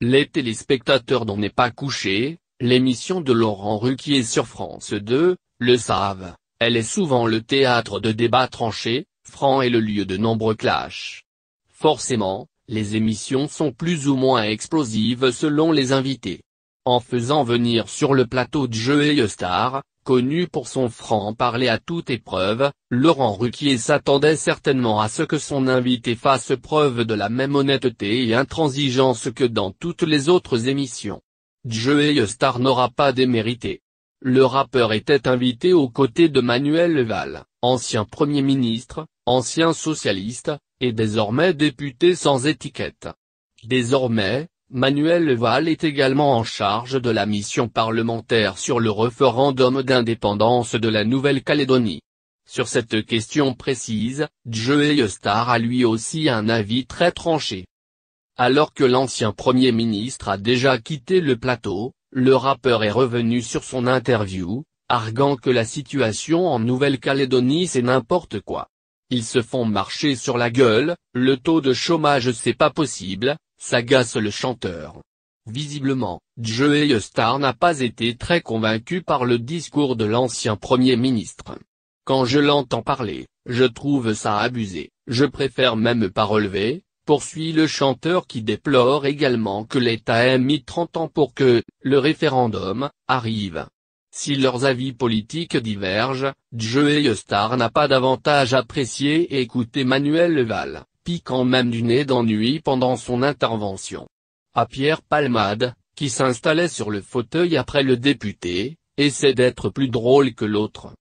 Les téléspectateurs n'en est pas couché, l'émission de Laurent Ruquier sur France 2, le savent, elle est souvent le théâtre de débats tranchés, francs et le lieu de nombreux clashs. Forcément, les émissions sont plus ou moins explosives selon les invités. En faisant venir sur le plateau Joey Star, connu pour son franc-parler à toute épreuve, Laurent Ruquier s'attendait certainement à ce que son invité fasse preuve de la même honnêteté et intransigeance que dans toutes les autres émissions. Joey Star n'aura pas démérité. Le rappeur était invité aux côtés de Manuel Valls, ancien Premier ministre, ancien socialiste, et désormais député sans étiquette. Désormais, Manuel Valls est également en charge de la mission parlementaire sur le référendum d'indépendance de la Nouvelle-Calédonie. Sur cette question précise, Joey Star a lui aussi un avis très tranché. Alors que l'ancien Premier ministre a déjà quitté le plateau, le rappeur est revenu sur son interview, arguant que la situation en Nouvelle-Calédonie c'est n'importe quoi. Ils se font marcher sur la gueule, le taux de chômage c'est pas possible, s'agace le chanteur. Visiblement, Joey Star n'a pas été très convaincu par le discours de l'ancien Premier ministre. Quand je l'entends parler, je trouve ça abusé, je préfère même pas relever, poursuit le chanteur qui déplore également que l'État ait mis 30 ans pour que le référendum arrive. Si leurs avis politiques divergent, Joey Star n'a pas davantage apprécié écouter Manuel Valls, piquant même du nez d'ennui pendant son intervention. À Pierre Palmade, qui s'installait sur le fauteuil après le député, essaie d'être plus drôle que l'autre.